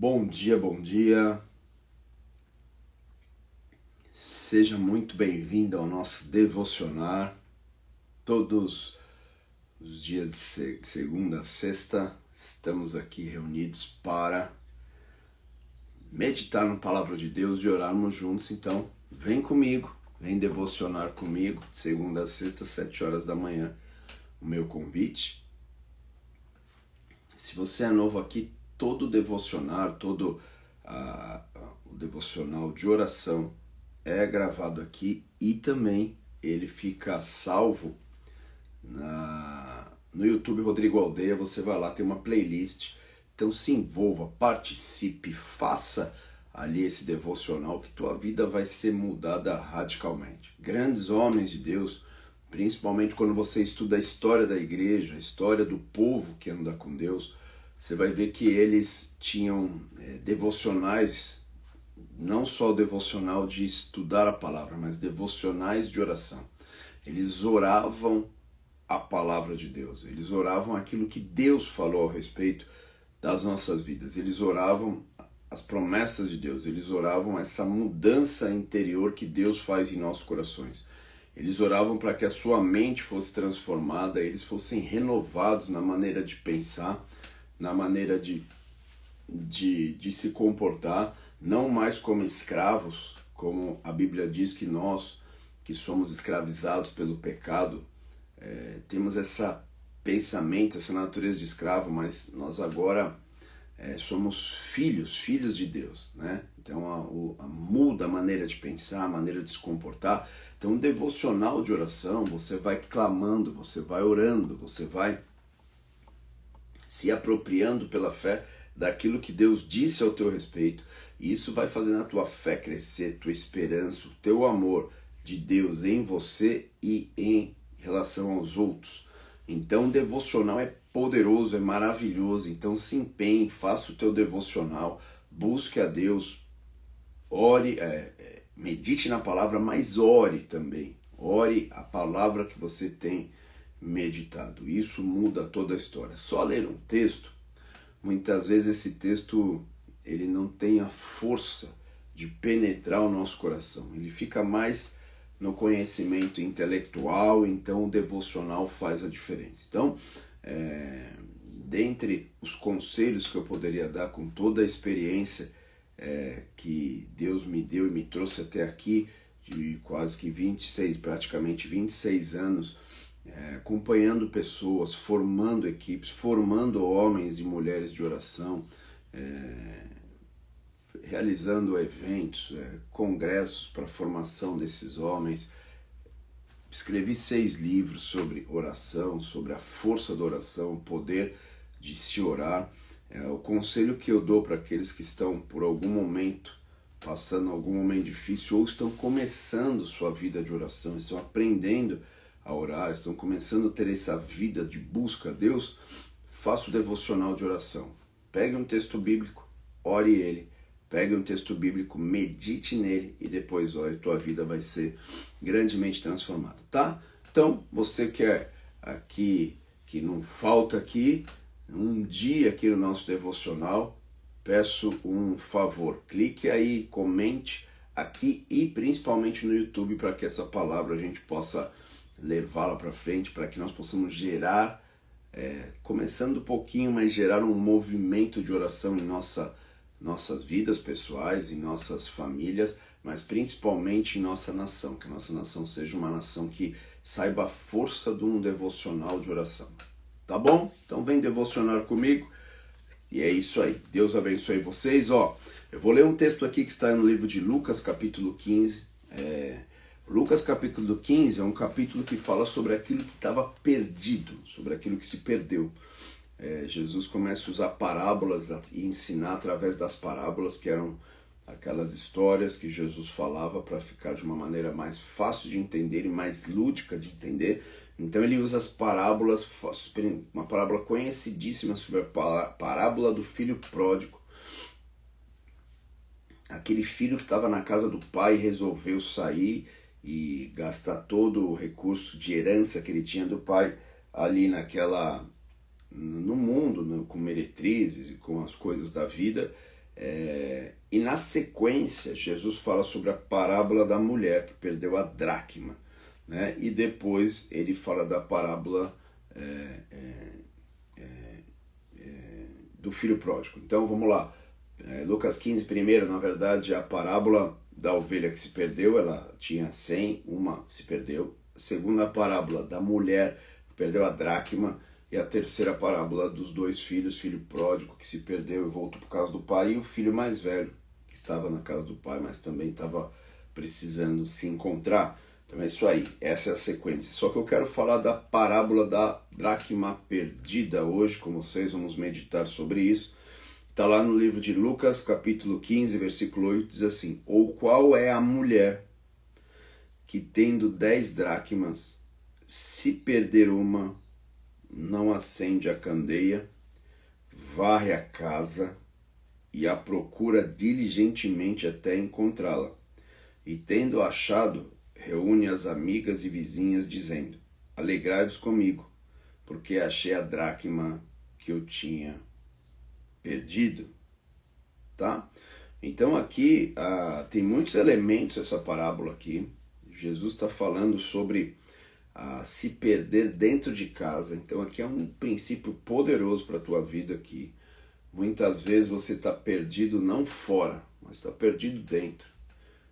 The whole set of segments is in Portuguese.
Bom dia, bom dia. Seja muito bem-vindo ao nosso devocionar. Todos os dias de segunda a sexta estamos aqui reunidos para meditar na palavra de Deus e orarmos juntos. Então, vem comigo, vem devocionar comigo, de segunda a sexta, 7 horas da manhã, o meu convite. Se você é novo aqui, todo devocionar, o devocional de oração é gravado aqui e também ele fica salvo no YouTube Rodrigo Aldeia. Você vai lá, tem uma playlist, então se envolva, participe, faça ali esse devocional que tua vida vai ser mudada radicalmente. Grandes homens de Deus, principalmente quando você estuda a história da igreja, a história do povo que anda com Deus, você vai ver que eles tinham devocionais, não só o devocional de estudar a palavra, mas devocionais de oração. Eles oravam a palavra de Deus, eles oravam aquilo que Deus falou a respeito das nossas vidas, eles oravam as promessas de Deus, eles oravam essa mudança interior que Deus faz em nossos corações. Eles oravam para que a sua mente fosse transformada, eles fossem renovados na maneira de pensar, na maneira de se comportar, não mais como escravos, como a Bíblia diz que nós, que somos escravizados pelo pecado, temos esse pensamento, essa natureza de escravo, mas nós agora somos filhos de Deus, né? Então muda a maneira de pensar, a maneira de se comportar. Então um devocional de oração, você vai clamando, você vai orando, você vai se apropriando pela fé daquilo que Deus disse ao teu respeito, e isso vai fazendo a tua fé crescer, tua esperança, o teu amor de Deus em você e em relação aos outros. Então o devocional é poderoso, é maravilhoso, então se empenhe, faça o teu devocional, busque a Deus, ore, medite na palavra, mas ore também, ore a palavra que você tem meditado. Isso muda toda a história. Só ler um texto, muitas vezes esse texto ele não tem a força de penetrar o nosso coração. Ele fica mais no conhecimento intelectual, então o devocional faz a diferença. Então, dentre os conselhos que eu poderia dar com toda a experiência que Deus me deu e me trouxe até aqui, de quase que praticamente 26 anos, acompanhando pessoas, formando equipes, formando homens e mulheres de oração, realizando eventos, congressos para a formação desses homens. Escrevi 6 livros sobre oração, sobre a força da oração, o poder de se orar. O conselho que eu dou para aqueles que estão por algum momento passando algum momento difícil ou estão começando sua vida de oração, estão aprendendo a orar, estão começando a ter essa vida de busca a Deus, faça o devocional de oração. Pegue um texto bíblico, ore ele. Pegue um texto bíblico, medite nele e depois ore. Tua vida vai ser grandemente transformada, tá? Então, você que é aqui, que não falta aqui, um dia aqui no nosso devocional, peço um favor. Clique aí, comente aqui e principalmente no YouTube para que essa palavra a gente possa levá-la para frente, para que nós possamos gerar, começando um pouquinho, mas gerar um movimento de oração em nossas vidas pessoais, em nossas famílias, mas principalmente em nossa nação, que a nossa nação seja uma nação que saiba a força de um devocional de oração. Tá bom? Então vem devocionar comigo, e é isso aí. Deus abençoe vocês. Eu vou ler um texto aqui que está no livro de Lucas, capítulo 15, Lucas capítulo 15 é um capítulo que fala sobre aquilo que estava perdido, sobre aquilo que se perdeu. Jesus começa a usar parábolas e ensinar através das parábolas, que eram aquelas histórias que Jesus falava para ficar de uma maneira mais fácil de entender e mais lúdica de entender. Então ele usa as parábolas, uma parábola conhecidíssima sobre a parábola do filho pródigo. Aquele filho que estava na casa do pai e resolveu sair e gastar todo o recurso de herança que ele tinha do pai ali no mundo, com meretrizes e com as coisas da vida, E na sequência, Jesus fala sobre a parábola da mulher que perdeu a dracma, né? E depois ele fala da parábola do filho pródigo. Então vamos lá. Lucas 15 primeiro, na verdade, a parábola da ovelha que se perdeu, ela tinha 100, uma se perdeu. A segunda parábola da mulher que perdeu a dracma. E a terceira parábola dos dois filhos, filho pródigo que se perdeu e voltou por causa do pai, e o filho mais velho que estava na casa do pai, mas também estava precisando se encontrar. Então é isso aí, essa é a sequência. Só que eu quero falar da parábola da dracma perdida hoje com vocês, vamos meditar sobre isso. Está lá no livro de Lucas, capítulo 15, versículo 8, diz assim: ou qual é a mulher que tendo 10 dracmas, se perder uma, não acende a candeia, varre a casa e a procura diligentemente até encontrá-la. E tendo achado, reúne as amigas e vizinhas, dizendo: alegrai-vos comigo, porque achei a dracma que eu tinha perdido. Tá? Então aqui tem muitos elementos essa parábola aqui. Jesus está falando sobre se perder dentro de casa. Então aqui é um princípio poderoso para a tua vida aqui. Muitas vezes você está perdido não fora, mas está perdido dentro.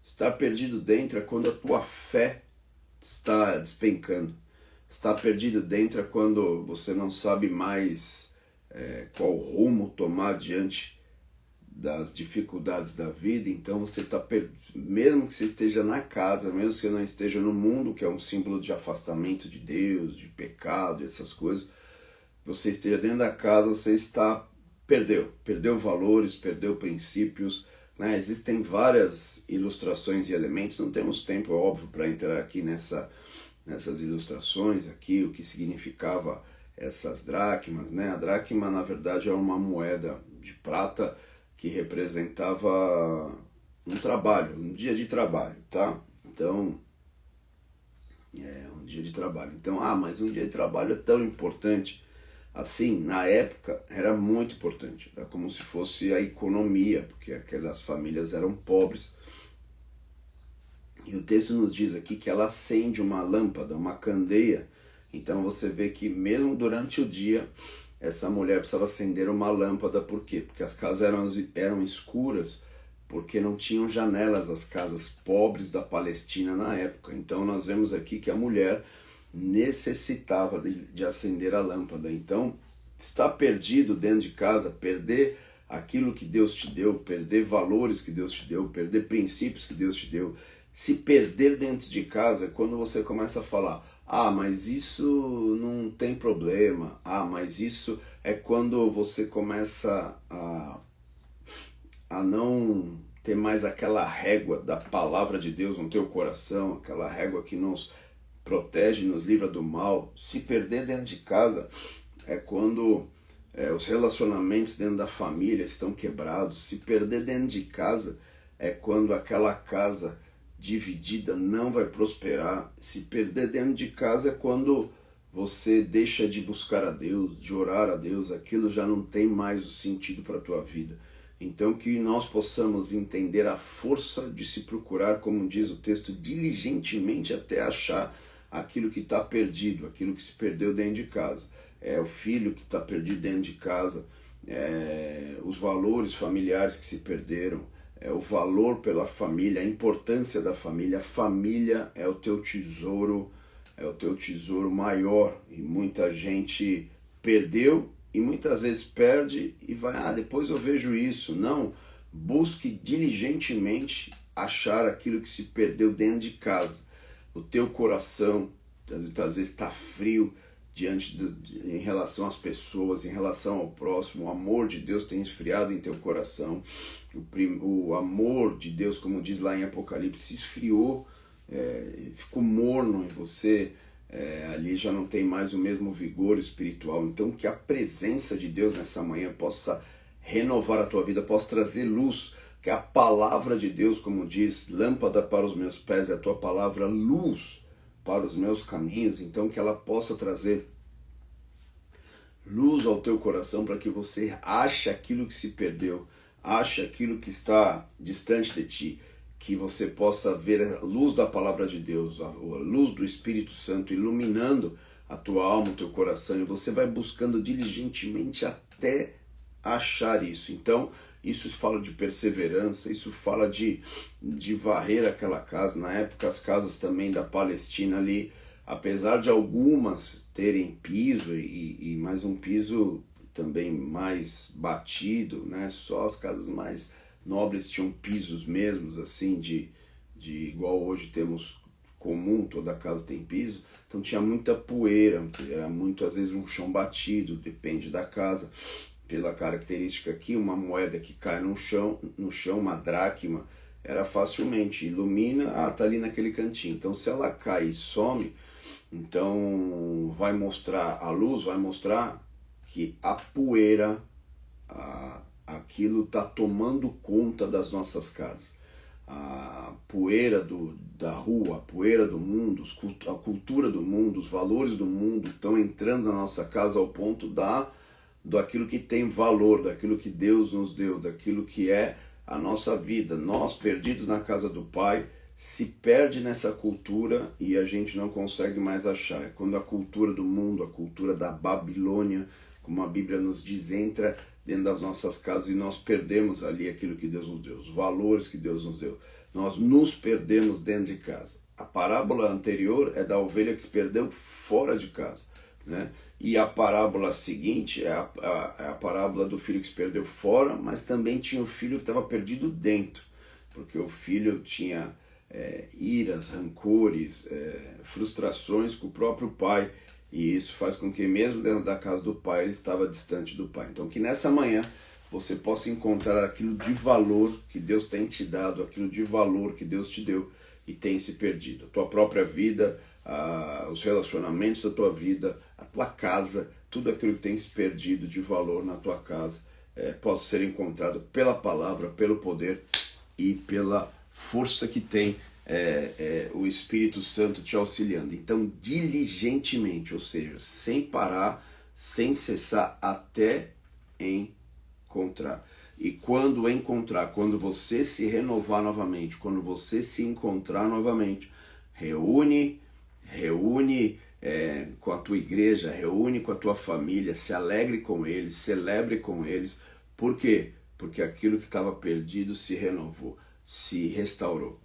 Estar perdido dentro é quando a tua fé está despencando. Estar perdido dentro é quando você não sabe mais qual rumo tomar diante das dificuldades da vida. Então você está perdido, mesmo que você esteja na casa, mesmo que você não esteja no mundo, que é um símbolo de afastamento de Deus, de pecado, essas coisas, você esteja dentro da casa, você perdeu valores, perdeu princípios, né? Existem várias ilustrações e elementos, não temos tempo, é óbvio, para entrar aqui nessas ilustrações aqui, o que significava essas dracmas, né? A dracma, na verdade, é uma moeda de prata que representava um trabalho, um dia de trabalho, tá? Então, um dia de trabalho. Então, mas um dia de trabalho é tão importante. Assim, na época, era muito importante. Era como se fosse a economia, porque aquelas famílias eram pobres. E o texto nos diz aqui que ela acende uma lâmpada, uma candeia. Então você vê que mesmo durante o dia, essa mulher precisava acender uma lâmpada. Por quê? Porque as casas eram escuras, porque não tinham janelas as casas pobres da Palestina na época. Então nós vemos aqui que a mulher necessitava de acender a lâmpada. Então, estar perdido dentro de casa, perder aquilo que Deus te deu, perder valores que Deus te deu, perder princípios que Deus te deu, se perder dentro de casa é quando você começa a falar: mas isso não tem problema. Mas isso é quando você começa a não ter mais aquela régua da palavra de Deus no teu coração, aquela régua que nos protege, nos livra do mal. Se perder dentro de casa é quando os relacionamentos dentro da família estão quebrados. Se perder dentro de casa é quando aquela casa dividida não vai prosperar. Se perder dentro de casa é quando você deixa de buscar a Deus, de orar a Deus, aquilo já não tem mais o sentido para a tua vida. Então que nós possamos entender a força de se procurar, como diz o texto, diligentemente até achar aquilo que está perdido, aquilo que se perdeu dentro de casa. É o filho que está perdido dentro de casa, os valores familiares que se perderam, o valor pela família, a importância da família. A família é o teu tesouro maior, e muita gente perdeu e muitas vezes perde e vai, depois eu vejo isso. Não, busque diligentemente achar aquilo que se perdeu dentro de casa. O teu coração às vezes está frio em relação às pessoas, em relação ao próximo. O amor de Deus tem esfriado em teu coração. O amor de Deus, como diz lá em Apocalipse, esfriou, ficou morno em você. Ali já não tem mais o mesmo vigor espiritual. Então que a presença de Deus nessa manhã possa renovar a tua vida, possa trazer luz. Que a palavra de Deus, como diz, lâmpada para os meus pés é a tua palavra, luz para os meus caminhos. Então que ela possa trazer luz ao teu coração para que você ache aquilo que se perdeu, ache aquilo que está distante de ti, que você possa ver a luz da palavra de Deus, a luz do Espírito Santo iluminando a tua alma, o teu coração, e você vai buscando diligentemente até achar isso. Então, isso fala de perseverança, isso fala de varrer aquela casa. Na época, as casas também da Palestina ali, apesar de algumas terem piso e mais um piso também mais batido, né? Só as casas mais nobres tinham pisos mesmos, assim, de igual hoje temos comum, toda casa tem piso, então tinha muita poeira, era muito, às vezes, um chão batido, depende da casa. Pela característica aqui, uma moeda que cai no chão, uma dracma, era facilmente, ilumina, tá ali naquele cantinho. Então, se ela cai e some, então vai mostrar, a luz vai mostrar que a poeira, aquilo está tomando conta das nossas casas. A poeira da rua, a poeira do mundo, a cultura do mundo, os valores do mundo estão entrando na nossa casa ao ponto daquilo que tem valor, daquilo que Deus nos deu, daquilo que é a nossa vida. Nós, perdidos na casa do Pai, se perde nessa cultura e a gente não consegue mais achar. É quando a cultura do mundo, a cultura da Babilônia, como a Bíblia nos diz, entra dentro das nossas casas e nós perdemos ali aquilo que Deus nos deu, os valores que Deus nos deu. Nós nos perdemos dentro de casa. A parábola anterior é da ovelha que se perdeu fora de casa, né? E a parábola seguinte é a parábola do filho que se perdeu fora, mas também tinha o filho que estava perdido dentro, porque o filho tinha iras, rancores, frustrações com o próprio pai, e isso faz com que mesmo dentro da casa do pai ele estava distante do pai. Então que nessa manhã você possa encontrar aquilo de valor que Deus tem te dado, aquilo de valor que Deus te deu e tem se perdido. A tua própria vida, os relacionamentos da tua vida, a tua casa, tudo aquilo que tem se perdido de valor na tua casa, possa ser encontrado pela palavra, pelo poder e pela força que tem o Espírito Santo te auxiliando. Então, diligentemente, ou seja, sem parar, sem cessar, até encontrar. E quando encontrar, quando você se renovar novamente, quando você se encontrar novamente, reúne com a tua igreja, reúne com a tua família, se alegre com eles, celebre com eles. Por quê? Porque aquilo que estava perdido se renovou, se restaurou.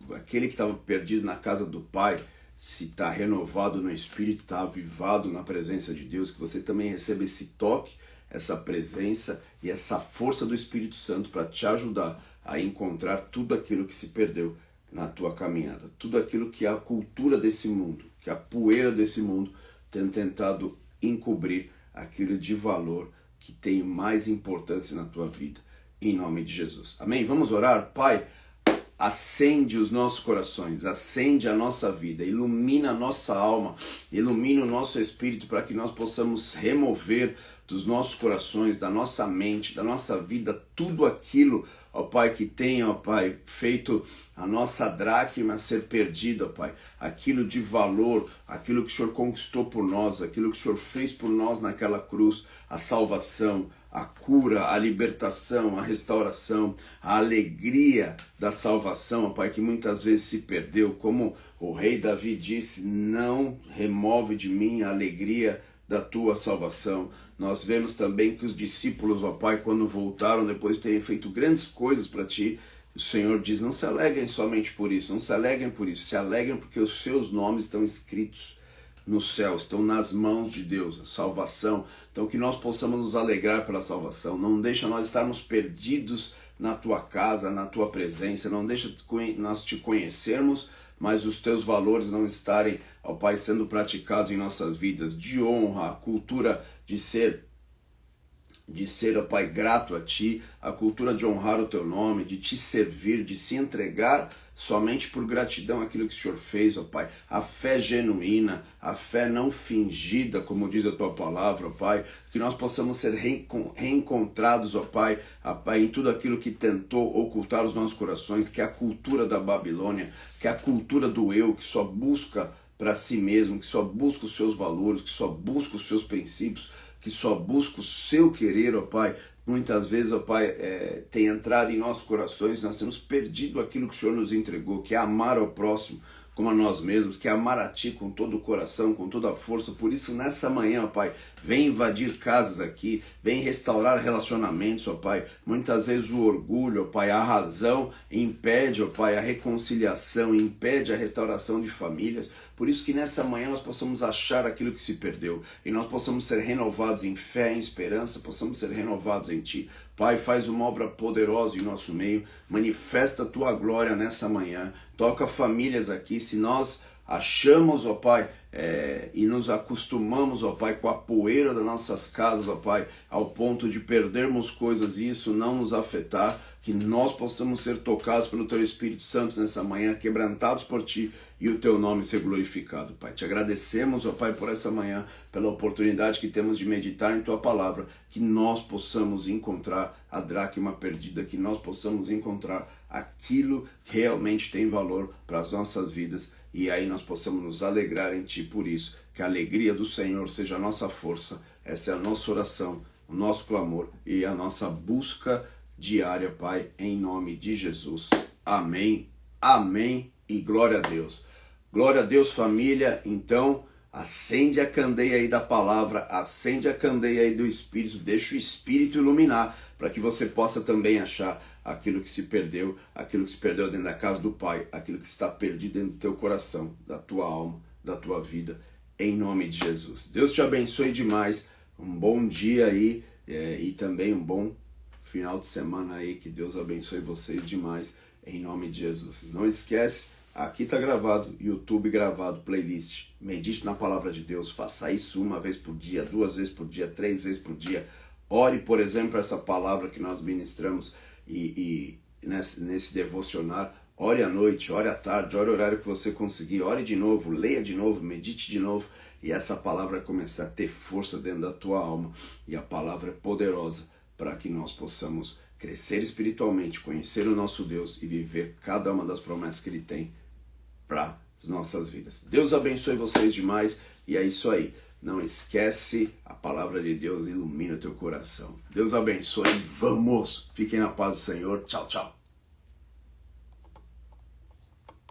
Aquele que estava perdido na casa do Pai, se está renovado no Espírito, está avivado na presença de Deus, que você também receba esse toque, essa presença e essa força do Espírito Santo para te ajudar a encontrar tudo aquilo que se perdeu na tua caminhada, tudo aquilo que é a cultura desse mundo, que a poeira desse mundo tem tentado encobrir, aquilo de valor que tem mais importância na tua vida, em nome de Jesus. Amém? Vamos orar? Pai, acende os nossos corações, acende a nossa vida, ilumina a nossa alma, ilumina o nosso espírito para que nós possamos remover dos nossos corações, da nossa mente, da nossa vida, tudo aquilo, ó Pai, que tem, ó Pai, feito a nossa dracma ser perdida, ó Pai, aquilo de valor, aquilo que o Senhor conquistou por nós, aquilo que o Senhor fez por nós naquela cruz, a salvação, a cura, a libertação, a restauração, a alegria da salvação, ó Pai, que muitas vezes se perdeu, como o rei Davi disse, não remove de mim a alegria da tua salvação. Nós vemos também que os discípulos, ó Pai, quando voltaram depois de terem feito grandes coisas para ti, o Senhor diz, não se alegrem somente por isso, não se alegrem por isso, se alegrem porque os seus nomes estão escritos no céu, estão nas mãos de Deus, a salvação. Então que nós possamos nos alegrar pela salvação, não deixa nós estarmos perdidos na tua casa, na tua presença, não deixa nós te conhecermos, mas os teus valores não estarem, ó Pai, sendo praticados em nossas vidas, de honra, a cultura de ser, ó Pai, grato a Ti, a cultura de honrar o Teu nome, de Te servir, de se entregar somente por gratidão àquilo que o Senhor fez, ó Pai. A fé genuína, a fé não fingida, como diz a Tua palavra, ó Pai, que nós possamos ser reencontrados, ó Pai, em tudo aquilo que tentou ocultar os nossos corações, que é a cultura da Babilônia, que é a cultura do eu, que só busca para si mesmo, que só busca os seus valores, que só busca os seus princípios, que só busca o seu querer, ó Pai. Muitas vezes, ó Pai, tem entrado em nossos corações, nós temos perdido aquilo que o Senhor nos entregou, que é amar ao próximo como a nós mesmos, que é amar a Ti com todo o coração, com toda a força. Por isso, nessa manhã, ó Pai, vem invadir casas aqui, vem restaurar relacionamentos, ó Pai. Muitas vezes o orgulho, ó Pai, a razão impede, ó Pai, a reconciliação, impede a restauração de famílias. Por isso que nessa manhã nós possamos achar aquilo que se perdeu e nós possamos ser renovados em fé, em esperança, possamos ser renovados em Ti. Pai, faz uma obra poderosa em nosso meio, manifesta a Tua glória nessa manhã, toca famílias aqui. Se nós achamos, ó Pai, e nos acostumamos, ó Pai, com a poeira das nossas casas, ó Pai, ao ponto de perdermos coisas e isso não nos afetar, que nós possamos ser tocados pelo Teu Espírito Santo nessa manhã, quebrantados por Ti e o Teu nome ser glorificado, Pai. Te agradecemos, ó Pai, por essa manhã, pela oportunidade que temos de meditar em Tua palavra, que nós possamos encontrar a dracma perdida, que nós possamos encontrar aquilo que realmente tem valor para as nossas vidas, e aí nós possamos nos alegrar em Ti por isso. Que a alegria do Senhor seja a nossa força, essa é a nossa oração, o nosso clamor e a nossa busca diária, Pai, em nome de Jesus. Amém, amém e glória a Deus. Glória a Deus, família. Então, acende a candeia aí da palavra, acende a candeia aí do Espírito, deixa o Espírito iluminar, para que você possa também achar aquilo que se perdeu dentro da casa do Pai, aquilo que está perdido dentro do teu coração, da tua alma, da tua vida, em nome de Jesus. Deus te abençoe demais, um bom dia aí e também um bom final de semana aí, que Deus abençoe vocês demais, em nome de Jesus. Não esquece, aqui está gravado, YouTube gravado, playlist, medite na palavra de Deus, faça isso uma vez por dia, 2 vezes por dia, 3 vezes por dia, ore, por exemplo, essa palavra que nós ministramos e nesse devocionar, ore à noite, ore à tarde, ore o horário que você conseguir, ore de novo, leia de novo, medite de novo, e essa palavra vai começar a ter força dentro da tua alma, e a palavra é poderosa para que nós possamos crescer espiritualmente, conhecer o nosso Deus e viver cada uma das promessas que Ele tem para as nossas vidas. Deus abençoe vocês demais, e é isso aí. Não esquece, a palavra de Deus ilumina o teu coração. Deus abençoe, vamos! Fiquem na paz do Senhor. Tchau, tchau.